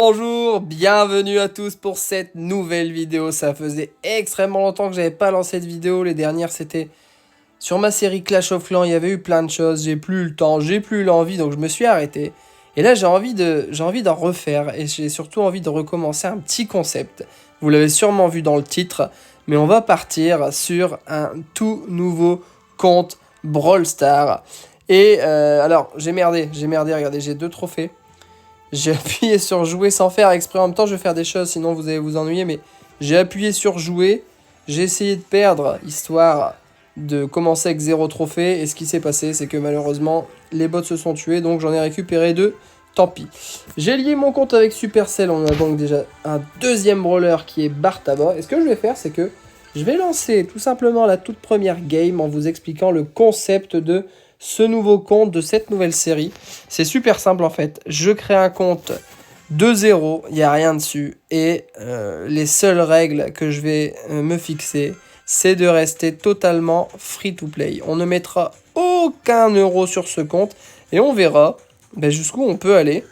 Bonjour, bienvenue à tous pour cette nouvelle vidéo. Ça faisait extrêmement longtemps que j'avais pas lancé de vidéo. Les dernières c'était sur ma série Clash of Clans. Il y avait eu plein de choses, j'ai plus eu le temps, j'ai plus eu l'envie, donc je me suis arrêté. Et là j'ai envie d'en refaire et j'ai surtout envie de recommencer un petit concept. Vous l'avez sûrement vu dans le titre, mais on va partir sur un tout nouveau compte Brawl Stars. Et alors j'ai merdé, regardez, j'ai 2 trophées. J'ai appuyé sur jouer sans faire exprès. En même temps, je vais faire des choses, sinon vous allez vous ennuyer. Mais j'ai appuyé sur jouer. J'ai essayé de perdre, histoire de commencer avec 0 trophée. Et ce qui s'est passé, c'est que malheureusement, les bots se sont tués. Donc j'en ai récupéré 2. Tant pis. J'ai lié mon compte avec Supercell. On a donc déjà un deuxième brawler qui est Bartaba. Et ce que je vais faire, c'est que je vais lancer tout simplement la toute première game en vous expliquant le concept de ce nouveau compte, de cette nouvelle série. C'est super simple en fait. Je crée un compte de 0, il n'y a rien dessus. Et les seules règles que je vais me fixer, c'est de rester totalement free to play. On ne mettra aucun euro sur ce compte et on verra jusqu'où on peut aller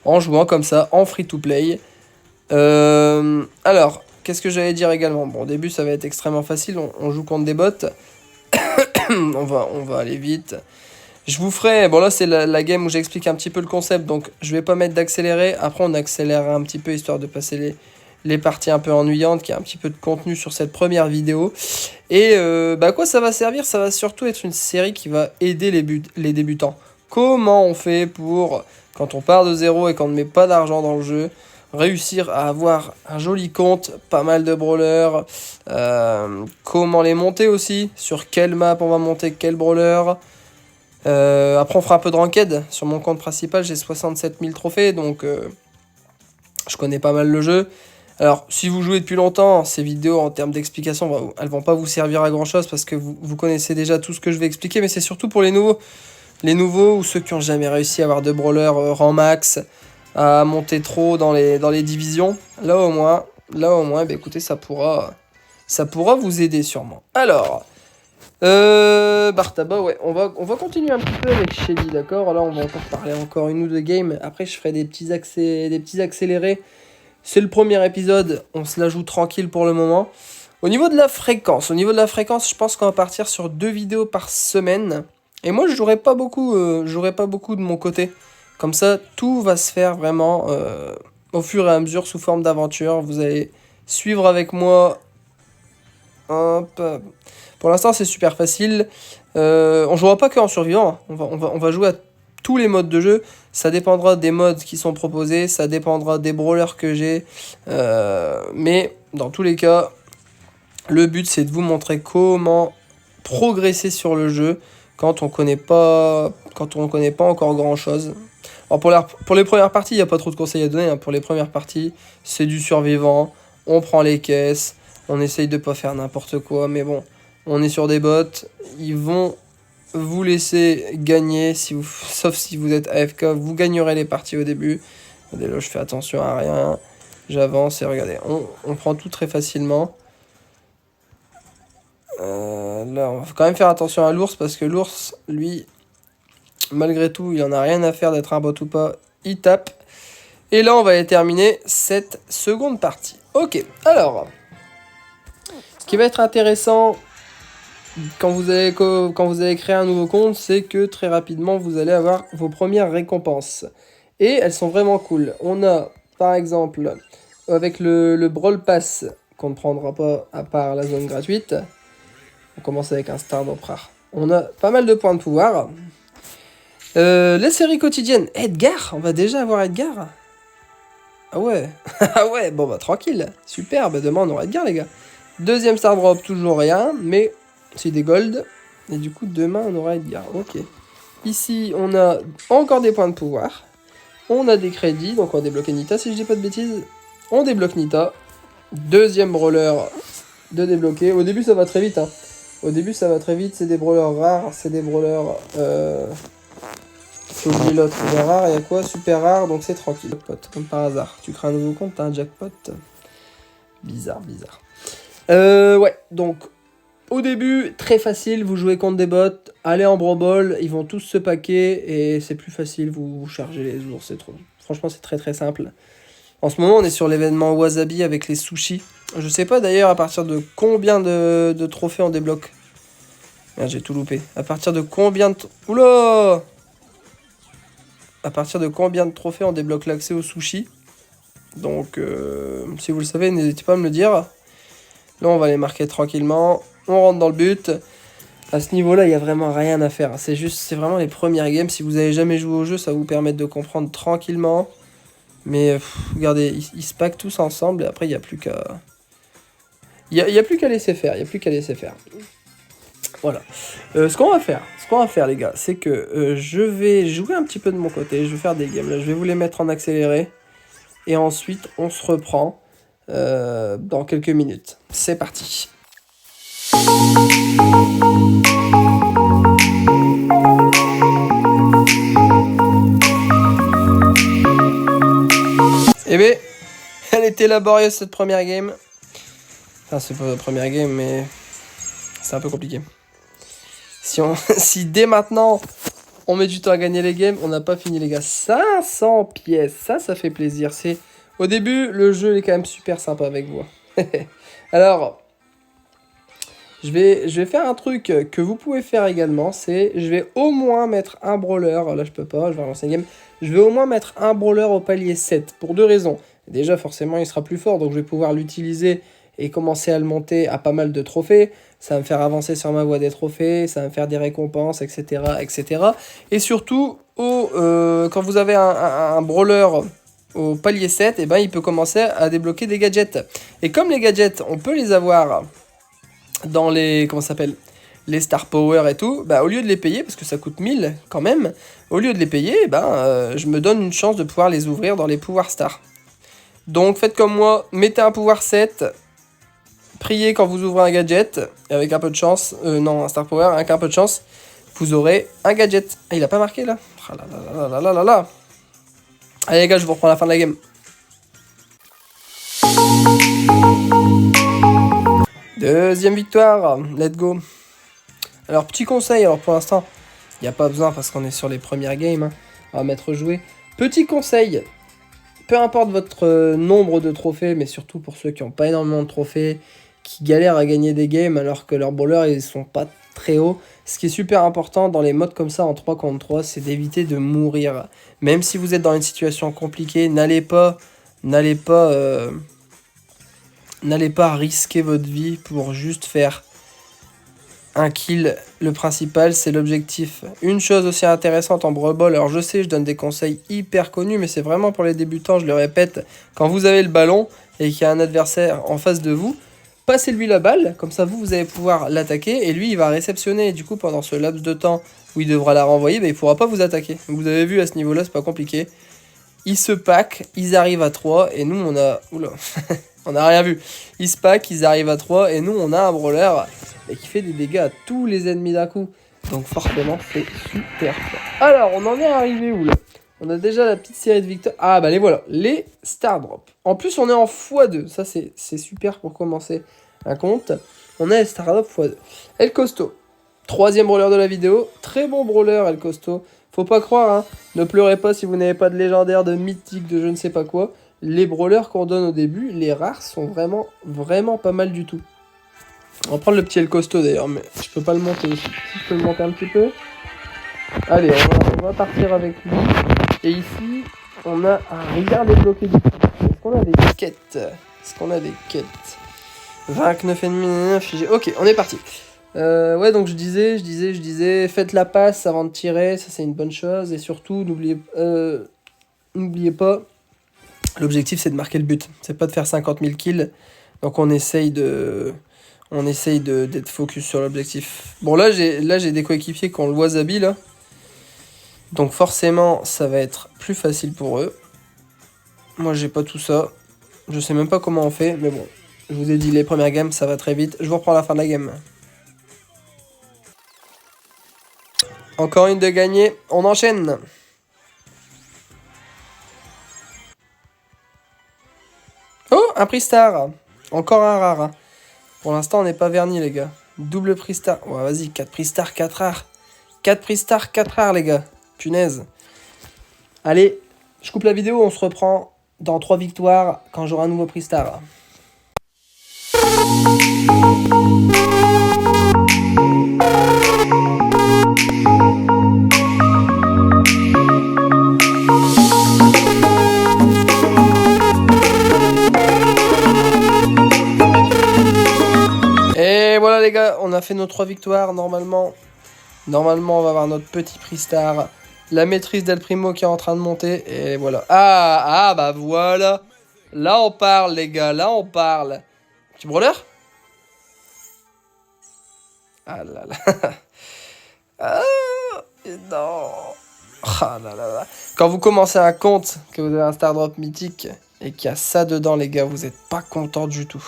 en jouant comme ça en free to play. Alors, qu'est-ce que j'allais dire également? Bon, au début ça va être extrêmement facile, on joue contre des bots. on va aller vite. Je vous ferai, bon là c'est la game où j'explique un petit peu le concept, donc je vais pas mettre d'accélérer. Après on accélérera un petit peu histoire de passer les parties un peu ennuyantes, qu'il y a un petit peu de contenu sur cette première vidéo. Et à quoi ça va servir? Ça va surtout être une série qui va aider les débutants. Comment on fait pour, quand on part de 0 et qu'on ne met pas d'argent dans le jeu, réussir à avoir un joli compte, pas mal de brawlers, comment les monter aussi, sur quelle map on va monter quel brawler. Après on fera un peu de ranked. Sur mon compte principal j'ai 67 000 trophées, donc je connais pas mal le jeu. Alors si vous jouez depuis longtemps, ces vidéos en termes d'explication, elles vont pas vous servir à grand chose parce que vous connaissez déjà tout ce que je vais expliquer, mais c'est surtout pour les nouveaux. Les nouveaux ou ceux qui ont jamais réussi à avoir de brawlers rang max, à monter trop dans les divisions. Là au moins, écoutez, ça pourra vous aider sûrement. Alors, Bartaba, ouais, on va continuer un petit peu avec Shelly, d'accord. Là, on va encore parler encore une ou deux games. Après, je ferai des petits accélérés. C'est le premier épisode, on se la joue tranquille pour le moment. Au niveau de la fréquence, je pense qu'on va partir sur 2 vidéos par semaine. Et moi, je jouerai pas beaucoup de mon côté. Comme ça, tout va se faire vraiment au fur et à mesure sous forme d'aventure. Vous allez suivre avec moi. Hop. Pour l'instant, c'est super facile. On jouera pas que en survivant. On va jouer à tous les modes de jeu. Ça dépendra des modes qui sont proposés. Ça dépendra des brawlers que j'ai. Mais dans tous les cas, le but, c'est de vous montrer comment progresser sur le jeu quand on connaît pas encore grand chose. Alors pour les premières parties, il n'y a pas trop de conseils à donner, hein. Pour les premières parties, c'est du survivant, on prend les caisses, on essaye de pas faire n'importe quoi, mais bon, on est sur des bots, ils vont vous laisser gagner, sauf si vous êtes AFK, vous gagnerez les parties au début. Regardez, là, je fais attention à rien, j'avance et regardez, on prend tout très facilement. Là, on va quand même faire attention à l'ours parce que l'ours, lui, malgré tout, il en a rien à faire d'être un bot ou pas. Il tape. Et là, on va terminer cette seconde partie. Ok, alors, ce qui va être intéressant quand vous allez créer un nouveau compte, c'est que très rapidement, vous allez avoir vos premières récompenses. Et elles sont vraiment cool. On a, par exemple, avec le Brawl Pass, qu'on ne prendra pas à part la zone gratuite. On commence avec un Stardrop rare. On a pas mal de points de pouvoir. Les séries quotidiennes. Edgar, on va déjà avoir Edgar. Ah ouais. Ah ouais, bon bah tranquille. Super, demain on aura Edgar les gars. Deuxième Stardrop, toujours rien, mais c'est des golds. Et du coup demain on aura Edgar. Ok. Ici on a encore des points de pouvoir. On a des crédits, donc on va débloquer Nita si je dis pas de bêtises. On débloque Nita. Deuxième brawler de débloquer. Au début ça va très vite, hein. Au début ça va très vite, c'est des brawlers rares, c'est des brawlers... J'ai oublié l'autre, il est rare, il y a quoi? Super rare, donc c'est tranquille. Jackpot, comme par hasard. Tu crées un nouveau compte, t'as un jackpot. Bizarre. Ouais, donc au début, très facile, vous jouez contre des bots, allez en Brawl Ball, ils vont tous se paquer et c'est plus facile, vous chargez les ours, c'est trop. franchement c'est très très simple. En ce moment on est sur l'événement Wasabi avec les sushis. Je sais pas d'ailleurs à partir de combien de trophées on débloque. Merde, j'ai tout loupé. À partir de combien de... Oula! À partir de combien de trophées on débloque l'accès aux sushis. Donc si vous le savez, n'hésitez pas à me le dire. Là on va les marquer tranquillement. On rentre dans le but. À ce niveau-là, il n'y a vraiment rien à faire. C'est vraiment les premières games. Si vous n'avez jamais joué au jeu, ça va vous permettre de comprendre tranquillement. Mais regardez, ils se packent tous ensemble et après, il n'y a plus qu'à... Il y a plus qu'à laisser faire. Il n'y a plus qu'à laisser faire. Voilà. Ce qu'on va faire, les gars, c'est que je vais jouer un petit peu de mon côté. Je vais faire des games. Là, je vais vous les mettre en accéléré. Et ensuite, on se reprend dans quelques minutes. C'est parti. Eh bien, elle était laborieuse cette première game. Enfin, c'est pas la première game, mais c'est un peu compliqué. Si dès maintenant, on met du temps à gagner les games, on n'a pas fini les gars. 500 pièces, ça fait plaisir. Au début, le jeu est quand même super sympa avec vous. Alors, je vais faire un truc que vous pouvez faire également, c'est je vais au moins mettre un brawler, là je peux pas, je vais relancer une game, je vais au moins mettre un brawler au palier 7, pour deux raisons. Déjà forcément il sera plus fort, donc je vais pouvoir l'utiliser et commencer à le monter à pas mal de trophées, ça va me faire avancer sur ma voie des trophées, ça va me faire des récompenses, etc. etc. Et surtout, quand vous avez un brawler au palier 7, et ben, il peut commencer à débloquer des gadgets. Et comme les gadgets, on peut les avoir dans les, comment ça s'appelle, les Star Power et tout, bah, au lieu de les payer, parce que ça coûte 1000 quand même, au lieu de les payer, je me donne une chance de pouvoir les ouvrir dans les pouvoirs Star. Donc faites comme moi, mettez un pouvoir 7, priez quand vous ouvrez un gadget, et avec un peu de chance, non, un Star Power, avec un peu de chance, vous aurez un gadget. Ah, il a pas marqué là? Ah là là là là là là. Allez les gars, je vous reprends à la fin de la game. Deuxième victoire, let's go. Alors petit conseil, alors pour l'instant, il n'y a pas besoin parce qu'on est sur les premières games, hein. On va mettre jouer. Petit conseil, peu importe votre nombre de trophées, mais surtout pour ceux qui n'ont pas énormément de trophées, qui galèrent à gagner des games alors que leurs brawlers ils sont pas très hauts. Ce qui est super important dans les modes comme ça en 3 contre 3, c'est d'éviter de mourir. Même si vous êtes dans une situation compliquée, n'allez pas risquer votre vie pour juste faire un kill. Le principal, c'est l'objectif. Une chose aussi intéressante en Brawl Ball, alors je sais, je donne des conseils hyper connus, mais c'est vraiment pour les débutants, je le répète, quand vous avez le ballon et qu'il y a un adversaire en face de vous, passez-lui la balle, comme ça vous allez pouvoir l'attaquer, et lui il va réceptionner, et du coup pendant ce laps de temps où il devra la renvoyer, il ne pourra pas vous attaquer. Vous avez vu à ce niveau-là, c'est pas compliqué. Ils se packent, ils arrivent à 3, et nous on a... Oula, on n'a rien vu. Ils se packent, ils arrivent à 3, et nous on a un brawler et qui fait des dégâts à tous les ennemis d'un coup. Donc forcément, c'est super fort. Alors, on en est arrivé où là? On a déjà la petite série de victoires. Ah bah les voilà, les Star Drop. En plus, on est en x2. Ça, c'est super pour commencer un compte. On a les Star Drop x2. El Costo, troisième brawler de la vidéo. Très bon brawler, El Costo. Faut pas croire, hein. Ne pleurez pas si vous n'avez pas de légendaire, de mythique, de je ne sais pas quoi. Les brawlers qu'on donne au début, les rares, sont vraiment, vraiment pas mal du tout. On va prendre le petit El Costo d'ailleurs, mais je peux pas le monter aussi. Si je peux le monter un petit peu. Allez, on va partir avec lui. Et ici, on a rien débloqué du tout. Est-ce qu'on a des quêtes? Est-ce qu'on a des quêtes? 29 ennemis, figé. Ok, on est parti. Ouais, donc je disais, faites la passe avant de tirer, ça c'est une bonne chose. Et surtout, n'oubliez pas, l'objectif c'est de marquer le but. C'est pas de faire 50 000 kills. Donc on essaye d'être focus sur l'objectif. Bon, là j'ai des coéquipiers qui ont le wasabi là. Donc forcément ça va être plus facile pour eux. Moi j'ai pas tout ça. Je sais même pas comment on fait, mais bon. Je vous ai dit les premières games ça va très vite. Je vous reprends à la fin de la game. Encore une de gagnée, on enchaîne. Oh, un prix star. Encore un rare, hein. Pour l'instant, on n'est pas verni, les gars. Double prix star. Ouais, vas-y, 4 prix star, 4 rares. 4 prix star, 4 rares, les gars. Punaise. Allez, Je coupe la vidéo, on se reprend dans 3 victoires quand j'aurai un nouveau prix star. Et voilà les gars, on a fait nos 3 victoires. Normalement, on va avoir notre petit prix star. La maîtrise d'El Primo qui est en train de monter. Et voilà. Ah, bah voilà. Là, on parle, les gars. Là, on parle. Petit brawler? Ah là là. Ah, non. Ah là là là. Quand vous commencez un compte, que vous avez un star drop mythique, et qu'il y a ça dedans, les gars, vous n'êtes pas content du tout.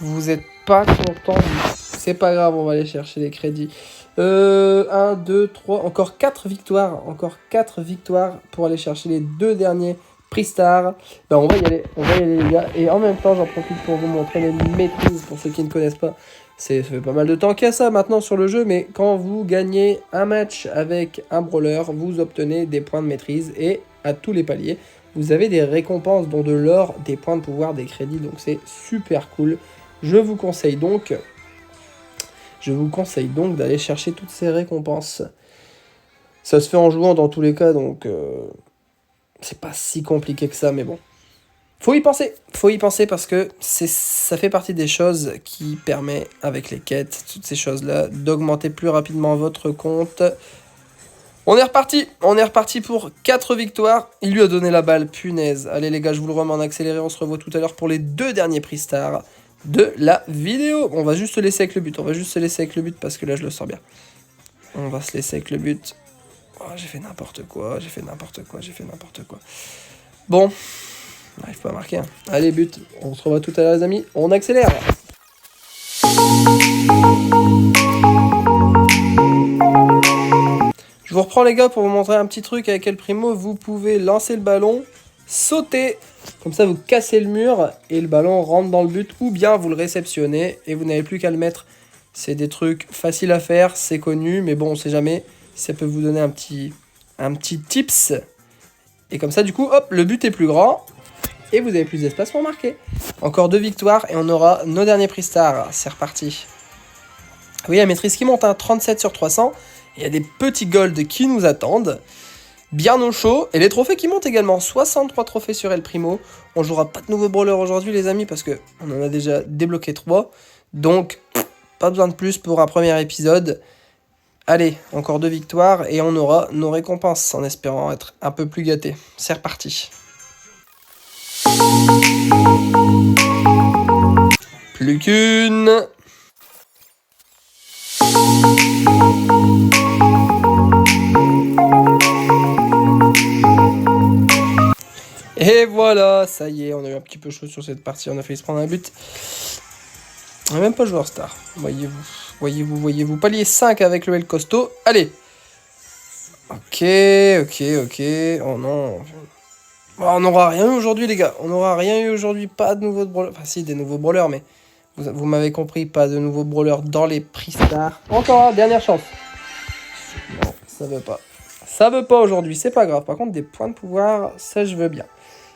Vous êtes pas content du tout. C'est pas grave, on va aller chercher les crédits. 1, 2, 3, encore 4 victoires. Encore 4 victoires pour aller chercher les 2 derniers prix stars. Ben, on va y aller les gars. Et en même temps, j'en profite pour vous montrer les maîtrises. Pour ceux qui ne connaissent pas, ça fait pas mal de temps qu'il y a ça maintenant sur le jeu. Mais quand vous gagnez un match avec un brawler, vous obtenez des points de maîtrise. Et à tous les paliers, vous avez des récompenses, dont de l'or, des points de pouvoir, des crédits. Donc c'est super cool. Je vous conseille donc d'aller chercher toutes ces récompenses. Ça se fait en jouant dans tous les cas, donc c'est pas si compliqué que ça, mais bon. Faut y penser parce que ça fait partie des choses qui permettent, avec les quêtes, toutes ces choses-là, d'augmenter plus rapidement votre compte. On est reparti pour 4 victoires. Il lui a donné la balle, punaise. Allez les gars, je vous le remets en accéléré, on se revoit tout à l'heure pour les 2 derniers prix stars de la vidéo. On va juste se laisser avec le but, parce que là je le sens bien. On va se laisser avec le but. Oh, j'ai fait n'importe quoi. Bon, on n'arrive pas à marquer. Hein. Allez, but. On se revoit tout à l'heure les amis. On accélère. Je vous reprends les gars pour vous montrer un petit truc avec El Primo. Vous pouvez lancer le ballon, sauter. Comme ça, vous cassez le mur et le ballon rentre dans le but. Ou bien vous le réceptionnez et vous n'avez plus qu'à le mettre. C'est des trucs faciles à faire, c'est connu. Mais bon, on sait jamais. Ça peut vous donner un petit tips. Et comme ça, du coup, hop, le but est plus grand. Et vous avez plus d'espace pour marquer. Encore 2 victoires et on aura nos derniers prix stars. C'est reparti. Oui, la maîtrise qui monte, hein, 37 sur 300. Il y a des petits golds qui nous attendent. Bien au chaud. Et les trophées qui montent également. 63 trophées sur El Primo. On jouera pas de nouveaux brawlers aujourd'hui les amis. Parce que on en a déjà débloqué 3. Donc, pas besoin de plus pour un premier épisode. Allez, encore 2 victoires. Et on aura nos récompenses. En espérant être un peu plus gâtés. C'est reparti. Plus qu'une. Et voilà, ça y est, on a eu un petit peu chaud sur cette partie, on a failli se prendre un but. On n'a même pas joueur star, voyez-vous. Palier 5 avec le L costaud, allez. Ok. Oh non. Bon, on n'aura rien eu aujourd'hui les gars, pas de nouveaux brawlers. Enfin si, des nouveaux brawlers, mais vous m'avez compris, pas de nouveaux brawlers dans les prix stars. Encore un, dernière chance. Non, ça veut pas. Ça veut pas aujourd'hui, c'est pas grave. Par contre, des points de pouvoir, ça je veux bien.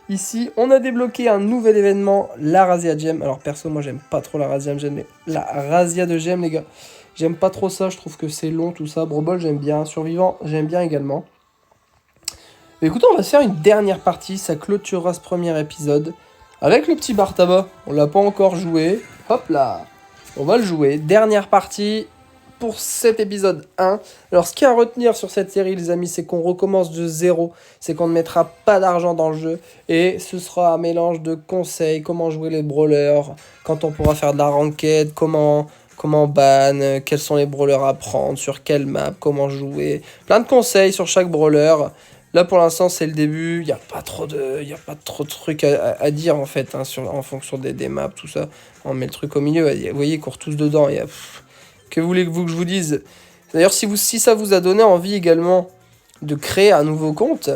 Ici, on a débloqué un nouvel événement, la Razzia Gem. Alors perso, moi j'aime pas trop la Razzia Gem, la Razzia de Gem les gars. J'aime pas trop ça, je trouve que c'est long tout ça. Brawl j'aime bien, Survivant j'aime bien également. Mais écoutez, on va se faire une dernière partie, ça clôturera ce premier épisode. Avec le petit bar tabac, on l'a pas encore joué. Hop là, on va le jouer. Dernière partie pour cet épisode 1. Alors ce qu'il y a à retenir sur cette série les amis, c'est qu'on recommence de zéro. C'est qu'on ne mettra pas d'argent dans le jeu. Et ce sera un mélange de conseils, comment jouer les brawlers, quand on pourra faire de la ranked, comment ban, quels sont les brawlers à prendre, sur quelle map, comment jouer. Plein de conseils sur chaque brawler. Là pour l'instant c'est le début, il n'y a pas trop de trucs à dire en fait, hein, en fonction des maps, tout ça. On met le truc au milieu, vous voyez, ils courent tous dedans. Que voulez-vous que je vous dise? D'ailleurs si ça vous a donné envie également de créer un nouveau compte,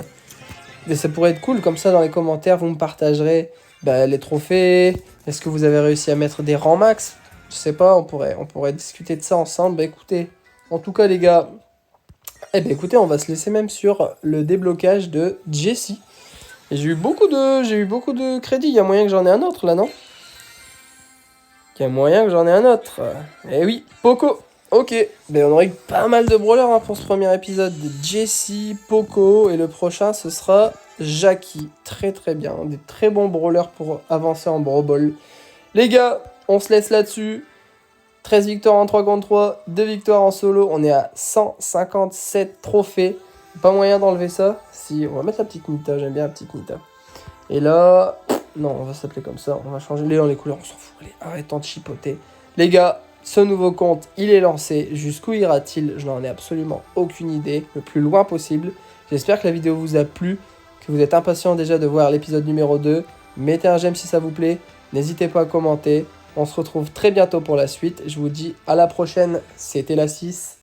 mais ça pourrait être cool, comme ça dans les commentaires vous me partagerez les trophées, est-ce que vous avez réussi à mettre des rangs max? Je sais pas, on pourrait discuter de ça ensemble. Écoutez, en tout cas les gars, écoutez, on va se laisser même sur le déblocage de Jessie. Et j'ai eu beaucoup de crédits. Il y a moyen que j'en ai un autre, là, non? Il y a moyen que j'en ai un autre. Eh oui, Poco. Ok, ben on aurait eu pas mal de brawlers hein, pour ce premier épisode. Jessie, Poco, et le prochain, ce sera Jackie. Très très bien, des très bons brawlers pour avancer en Brawl Ball. Les gars, on se laisse là-dessus. 13 victoires en 3 contre 3, 2 victoires en solo. On est à 157 trophées. Pas moyen d'enlever ça. Si, on va mettre la petite Nita, j'aime bien la petite Nita. Et là, non, on va s'appeler comme ça. On va changer les couleurs, on s'en fout. Allez, arrêtons de chipoter. Les gars, ce nouveau compte, il est lancé. Jusqu'où ira-t-il? Je n'en ai absolument aucune idée. Le plus loin possible. J'espère que la vidéo vous a plu, que vous êtes impatient déjà de voir l'épisode numéro 2. Mettez un j'aime si ça vous plaît. N'hésitez pas à commenter. On se retrouve très bientôt pour la suite. Je vous dis à la prochaine. C'était la 6.